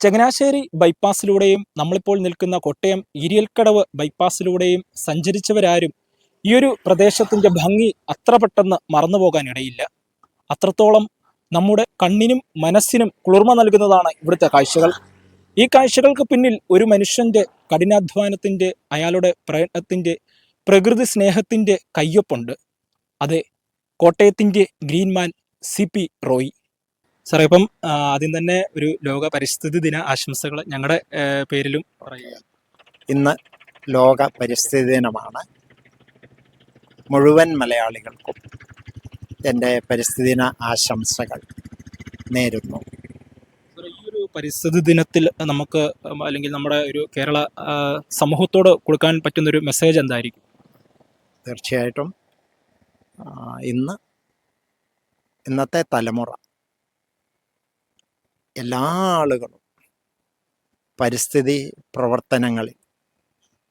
ചങ്ങനാശ്ശേരി ബൈപ്പാസിലൂടെയും നമ്മളിപ്പോൾ നിൽക്കുന്ന കോട്ടയം ഇരിയൽക്കടവ് ബൈപ്പാസിലൂടെയും സഞ്ചരിച്ചവരാരും ഈ ഒരു പ്രദേശത്തിന്റെ ഭംഗി അത്ര പെട്ടെന്ന് മറന്നുപോകാനിടയില്ല. അത്രത്തോളം നമ്മുടെ കണ്ണിനും മനസ്സിനും കുളിർമ നൽകുന്നതാണ് ഇവിടുത്തെ കാഴ്ചകൾ. ഈ കാഴ്ചകൾക്ക് പിന്നിൽ ഒരു മനുഷ്യന്റെ കഠിനാധ്വാനത്തിന്റെ, അയാളുടെ പ്രയത്നത്തിന്റെ, പ്രകൃതി സ്നേഹത്തിന്റെ കയ്യൊപ്പുണ്ട്. അതെ, കോട്ടയത്തിന്റെ ഗ്രീൻമാൻ CP റോയ് സാറേ. ഇപ്പം ആദ്യം തന്നെ ഒരു ലോക പരിസ്ഥിതി ദിന ആശംസകൾ ഞങ്ങളുടെ പേരിലും പറയുക. ഇന്ന് ലോക പരിസ്ഥിതി ദിനമാണ്. മുഴുവൻ മലയാളികൾക്കും എൻ്റെ പരിസ്ഥിതി ദിന ആശംസകൾ നേരുന്നു. ഈ ഒരു പരിസ്ഥിതി ദിനത്തിൽ നമുക്ക് അല്ലെങ്കിൽ നമ്മുടെ ഒരു കേരള സമൂഹത്തോട് കൊടുക്കാൻ പറ്റുന്നൊരു മെസ്സേജ് എന്തായിരിക്കും? തീർച്ചയായിട്ടും ഇന്നത്തെ തലമുറ എല്ലാ ആളുകളും പരിസ്ഥിതി പ്രവർത്തനങ്ങളിൽ,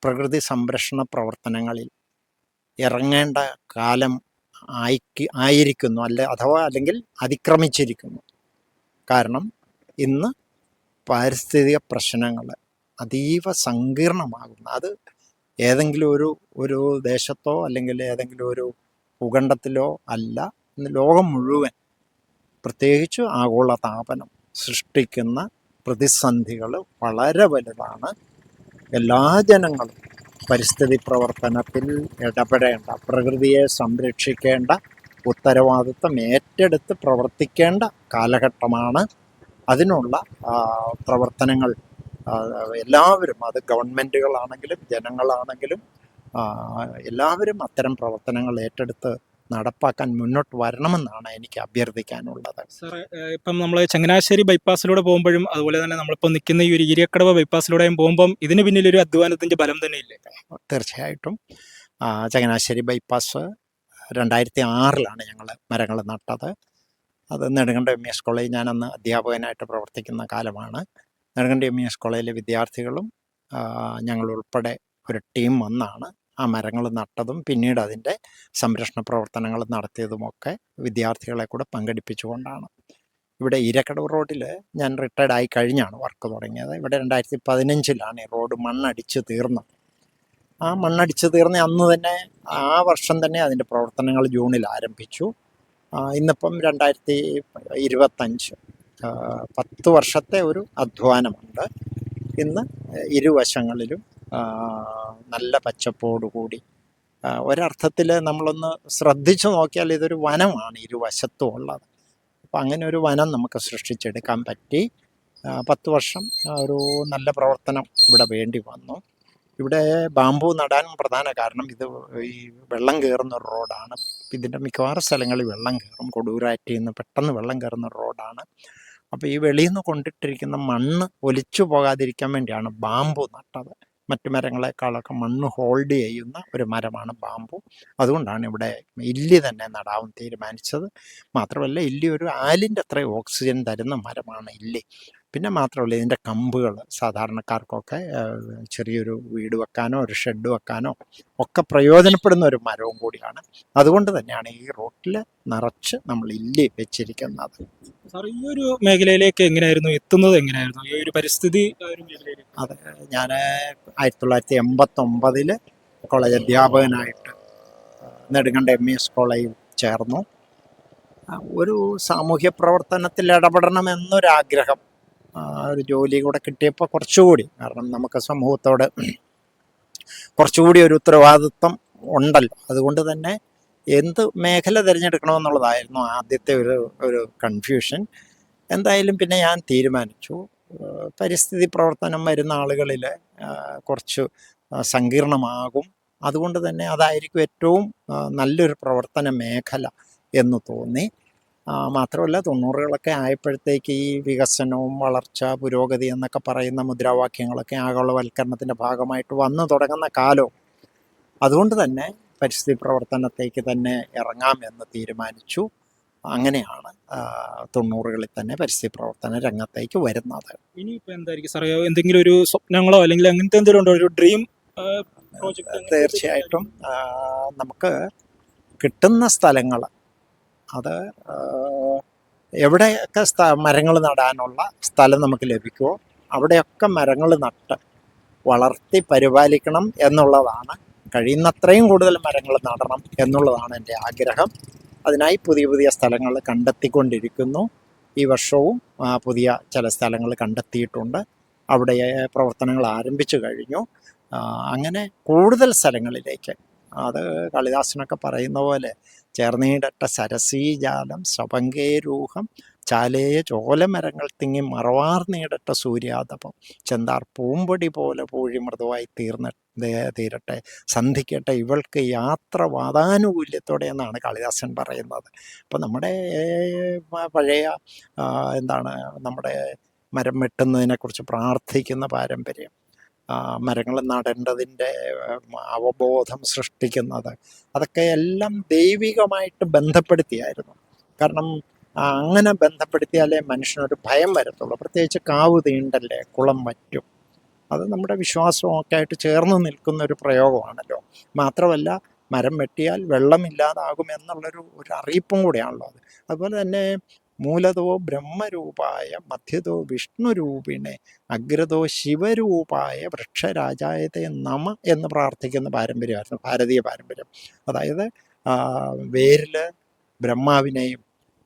പ്രകൃതി സംരക്ഷണ പ്രവർത്തനങ്ങളിൽ ഇറങ്ങേണ്ട കാലം ആയിരിക്കുന്നു, അല്ലെങ്കിൽ അതിക്രമിച്ചിരിക്കുന്നു. കാരണം ഇന്ന് പാരിസ്ഥിതിക പ്രശ്നങ്ങൾ അതീവ സങ്കീർണമാകുന്നു. അത് ഏതെങ്കിലും ഒരു ദേശത്തോ അല്ലെങ്കിൽ ഏതെങ്കിലും ഒരു ഭൂഖണ്ഡത്തിലോ അല്ല, ഇന്ന് ലോകം മുഴുവൻ, പ്രത്യേകിച്ച് ആഗോളതാപനം സൃഷ്ടിക്കുന്ന പ്രതിസന്ധികൾ വളരെ വലുതാണ്. എല്ലാ ജനങ്ങളും പരിസ്ഥിതി പ്രവർത്തനത്തിൽ ഇടപെടേണ്ട, പ്രകൃതിയെ സംരക്ഷിക്കേണ്ട ഉത്തരവാദിത്വം ഏറ്റെടുത്ത് പ്രവർത്തിക്കേണ്ട കാലഘട്ടമാണ്. അതിനുള്ള പ്രവർത്തനങ്ങൾ എല്ലാവരും, അത് ഗവൺമെൻറ്റുകളാണെങ്കിലും ജനങ്ങളാണെങ്കിലും എല്ലാവരും അത്തരം പ്രവർത്തനങ്ങൾ ഏറ്റെടുത്ത് നടപ്പാക്കാൻ മുന്നോട്ട് വരണമെന്നാണ് എനിക്ക് അഭ്യർത്ഥിക്കാനുള്ളത്. സാറേ, ഇപ്പം നമ്മൾ ചങ്ങനാശ്ശേരി ബൈപ്പാസിലൂടെ പോകുമ്പോഴും അതുപോലെ തന്നെ നമ്മളിപ്പോൾ നിൽക്കുന്ന ഈ ഒരു ഇരിയക്കടവ് ബൈപ്പാസിലൂടെയും പോകുമ്പം ഇതിന് പിന്നിലൊരു അധ്വാനത്തിൻ്റെ ബലം തന്നെ ഇല്ലേ? തീർച്ചയായിട്ടും. ചങ്ങനാശ്ശേരി ബൈപ്പാസ് 2006 ഞങ്ങൾ മരങ്ങൾ നട്ടത്. അത് നെടുങ്കണ്ടം MES കോളേജ്, ഞാനന്ന് അധ്യാപകനായിട്ട് പ്രവർത്തിക്കുന്ന കാലമാണ്. നെടുങ്കണ്ടം MES കോളേജിലെ വിദ്യാർത്ഥികളും ഞങ്ങളുൾപ്പെടെ ഒരു ടീം വന്നാണ് ആ മരങ്ങൾ നട്ടതും പിന്നീട് അതിൻ്റെ സംരക്ഷണ പ്രവർത്തനങ്ങൾ നടത്തിയതുമൊക്കെ വിദ്യാർത്ഥികളെ കൂടെ പങ്കെടുപ്പിച്ചുകൊണ്ടാണ്. ഇവിടെ ഇരക്കടവ് റോഡിൽ ഞാൻ റിട്ടയർഡ് ആയി കഴിഞ്ഞാണ് വർക്ക് തുടങ്ങിയത്. ഇവിടെ 2015 ഈ റോഡ് മണ്ണടിച്ച് തീർന്നത്. ആ മണ്ണടിച്ച് തീർന്ന അന്ന് തന്നെ, ആ വർഷം തന്നെ അതിൻ്റെ പ്രവർത്തനങ്ങൾ ജൂണിൽ ആരംഭിച്ചു. ഇന്നിപ്പം 2025, 10 വർഷത്തെ ഒരു അധ്വാനമുണ്ട്. ഇന്ന് ഇരുവശങ്ങളിലും നല്ല പച്ചപ്പോടുകൂടി, ഒരർത്ഥത്തിൽ നമ്മളൊന്ന് ശ്രദ്ധിച്ചു നോക്കിയാൽ ഇതൊരു വനമാണ് ഇരുവശത്തും ഉള്ളത്. അപ്പം അങ്ങനെ ഒരു വനം നമുക്ക് സൃഷ്ടിച്ചെടുക്കാൻ പറ്റി. 10 വർഷം ഒരു നല്ല പ്രവർത്തനം ഇവിടെ വേണ്ടി വന്നു. ഇവിടെ ബാംബു നടാൻ പ്രധാന കാരണം ഇത് ഈ വെള്ളം കയറുന്ന ഒരു റോഡാണ്. ഇതിൻ്റെ മിക്കവാറും സ്ഥലങ്ങളിൽ വെള്ളം കയറും. കൊടൂരാറ്റിൽ നിന്ന് പെട്ടെന്ന് വെള്ളം കയറുന്ന ഒരു റോഡാണ്. അപ്പോൾ ഈ വെളിയിൽ നിന്ന് കൊണ്ടിട്ടിരിക്കുന്ന മണ്ണ് ഒലിച്ചു പോകാതിരിക്കാൻ വേണ്ടിയാണ് ബാംബു നട്ടത്. മറ്റു മരങ്ങളെക്കാളൊക്കെ മണ്ണ് ഹോൾഡ് ചെയ്യുന്ന ഒരു മരമാണ് ബാംബു. അതുകൊണ്ടാണ് ഇവിടെ ഇല്ലി തന്നെ നടാൻ തീരുമാനിച്ചത്. മാത്രമല്ല, ഇല്ലി ഒരു ആലിൻ്റെ അത്രയും ഓക്സിജൻ തരുന്ന മരമാണ് ഇല്ലി. പിന്നെ മാത്രമല്ല, ഇതിൻ്റെ കമ്പുകൾ സാധാരണക്കാർക്കൊക്കെ ചെറിയൊരു വീട് വെക്കാനോ ഒരു ഷെഡ് വെക്കാനോ ഒക്കെ പ്രയോജനപ്പെടുന്ന ഒരു മരവും കൂടിയാണ്. അതുകൊണ്ട് തന്നെയാണ് ഈ റോട്ടിൽ നിറച്ച് നമ്മൾ ഇല്ലി വെച്ചിരിക്കുന്നത്. സാർ, ഈ ഒരു മേഖലയിലേക്ക് എങ്ങനെയായിരുന്നു എത്തുന്നത്? എങ്ങനെയായിരുന്നു ഈ ഒരു പരിസ്ഥിതി മേഖലയിലേക്ക്? അതെ, ഞാൻ 1989 കോളേജ് അധ്യാപകനായിട്ട് നെടുങ്കണ്ടം MES കോളേജിൽ ചേർന്നു. ഒരു സാമൂഹ്യ പ്രവർത്തനത്തിൽ ഇടപെടണമെന്നൊരാഗ്രഹം, ഒരു ജോലി കൂടെ കിട്ടിയപ്പോൾ കുറച്ചുകൂടി, കാരണം നമുക്ക് സമൂഹത്തോട് കുറച്ചുകൂടി ഒരു ഉത്തരവാദിത്വം ഉണ്ടല്ലോ. അതുകൊണ്ട് തന്നെ എന്ത് മേഖല തിരഞ്ഞെടുക്കണമെന്നുള്ളതായിരുന്നു ആദ്യത്തെ ഒരു കൺഫ്യൂഷൻ. എന്തായാലും പിന്നെ ഞാൻ തീരുമാനിച്ചു, പരിസ്ഥിതി പ്രവർത്തനം വരുന്ന ആളുകളിൽ കുറച്ച് സങ്കീർണമാകും. അതുകൊണ്ട് തന്നെ അതായിരിക്കും ഏറ്റവും നല്ലൊരു പ്രവർത്തന മേഖല എന്ന് തോന്നി. മാത്രമല്ല, 90കളൊക്കെ ആയപ്പോഴത്തേക്ക് ഈ വികസനവും വളർച്ച, പുരോഗതി എന്നൊക്കെ പറയുന്ന മുദ്രാവാക്യങ്ങളൊക്കെ ആഗോളവൽക്കരണത്തിൻ്റെ ഭാഗമായിട്ട് വന്നു തുടങ്ങുന്ന കാലവും. അതുകൊണ്ട് തന്നെ പരിസ്ഥിതി പ്രവർത്തനത്തേക്ക് തന്നെ ഇറങ്ങാമെന്ന് തീരുമാനിച്ചു. അങ്ങനെയാണ് 90കളിൽ തന്നെ പരിസ്ഥിതി പ്രവർത്തന രംഗത്തേക്ക് വരുന്നത്. ഇനിയിപ്പോൾ എന്തായിരിക്കും സാറേ, എന്തെങ്കിലും ഒരു സ്വപ്നങ്ങളോ അല്ലെങ്കിൽ അങ്ങനത്തെ എന്തെങ്കിലും ഉണ്ടോ, ഒരു ഡ്രീം പ്രോജക്റ്റ്? തീർച്ചയായിട്ടും നമുക്ക് കിട്ടുന്ന സ്ഥലങ്ങൾ, അത് എവിടെയൊക്കെ മരങ്ങൾ നടാനുള്ള സ്ഥലം നമുക്ക് ലഭിക്കുമോ അവിടെയൊക്കെ മരങ്ങൾ നട്ട് വളർത്തി പരിപാലിക്കണം എന്നുള്ളതാണ്. കഴിയുന്നത്രയും കൂടുതൽ മരങ്ങൾ നടണം എന്നുള്ളതാണ് എൻ്റെ ആഗ്രഹം. അതിനായി പുതിയ പുതിയ സ്ഥലങ്ങൾ കണ്ടെത്തിക്കൊണ്ടിരിക്കുന്നു. ഈ വർഷവും പുതിയ ചില സ്ഥലങ്ങൾ കണ്ടെത്തിയിട്ടുണ്ട്. അവിടെ പ്രവർത്തനങ്ങൾ ആരംഭിച്ചു കഴിഞ്ഞു. അങ്ങനെ കൂടുതൽ സ്ഥലങ്ങളിലേക്ക്, അത് കാളിദാസനൊക്കെ പറയുന്ന പോലെ ചേർന്നീടട്ട സരസീജാലം സ്വപങ്കേരൂഹം ചാലേയ ചോലമരങ്ങൾ തിങ്ങി മറവാർന്നീടട്ട സൂര്യാതപം ചെന്താർ പൂമ്പൊടി പോലെ പൂഴി മൃദുവായി തീരട്ടെ സന്ധിക്കട്ടെ ഇവൾക്ക് യാത്ര വാതാനുകൂല്യത്തോടെ എന്നാണ് കാളിദാസൻ പറയുന്നത്. അപ്പം നമ്മുടെ പഴയ എന്താണ് നമ്മുടെ മരം വെട്ടുന്നതിനെക്കുറിച്ച് പ്രാർത്ഥിക്കുന്ന പാരമ്പര്യം, മരങ്ങൾ നടേണ്ടതിൻ്റെ അവബോധം സൃഷ്ടിക്കുന്നത്, അതൊക്കെ എല്ലാം ദൈവികമായിട്ട് ബന്ധപ്പെടുത്തിയായിരുന്നു. കാരണം അങ്ങനെ ബന്ധപ്പെടുത്തിയാലേ മനുഷ്യനൊരു ഭയം വരത്തുള്ളൂ. പ്രത്യേകിച്ച് കാവ് തീണ്ടല്ലേ കുളം വറ്റും, അത് നമ്മുടെ വിശ്വാസമൊക്കെ ആയിട്ട് ചേർന്ന് നിൽക്കുന്ന ഒരു പ്രയോഗമാണല്ലോ. മാത്രമല്ല മരം വെട്ടിയാൽ വെള്ളമില്ലാതാകും എന്നുള്ളൊരു അറിയിപ്പും കൂടെയാണല്ലോ അത്. അതുപോലെ തന്നെ മൂലതോ ബ്രഹ്മരൂപായ മധ്യതോ വിഷ്ണുരൂപിണെ അഗ്രതോ ശിവരൂപായ വൃക്ഷരാജായത്തെ നമ എന്ന് പ്രാർത്ഥിക്കുന്ന പാരമ്പര്യമായിരുന്നു ഭാരതീയ പാരമ്പര്യം. അതായത് വേരിൽ ബ്രഹ്മാവിനെയും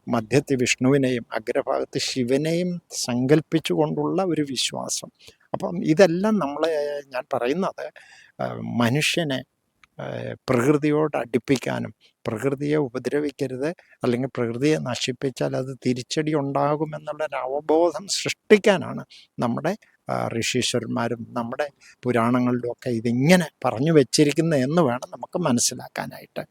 മധ്യത്തിൽ വിഷ്ണുവിനെയും അഗ്രഭാഗത്ത് ശിവനെയും സങ്കല്പിച്ചുകൊണ്ടുള്ള ഒരു വിശ്വാസം. അപ്പം ഇതെല്ലാം ഞാൻ പറയുന്നത് മനുഷ്യനെ പ്രകൃതിയോട് അടുപ്പിക്കാനും, പ്രകൃതിയെ ഉപദ്രവിക്കരുത്, അല്ലെങ്കിൽ പ്രകൃതിയെ നശിപ്പിച്ചാൽ അത് തിരിച്ചടി ഉണ്ടാകുമെന്നുള്ളൊരു അവബോധം സൃഷ്ടിക്കാനാണ് നമ്മുടെ ഋഷീശ്വരന്മാരും നമ്മുടെ പുരാണങ്ങളിലുമൊക്കെ ഇതിങ്ങനെ പറഞ്ഞു വെച്ചിരിക്കുന്നത് എന്ന് വേണം നമുക്ക് മനസ്സിലാക്കാനായിട്ട്.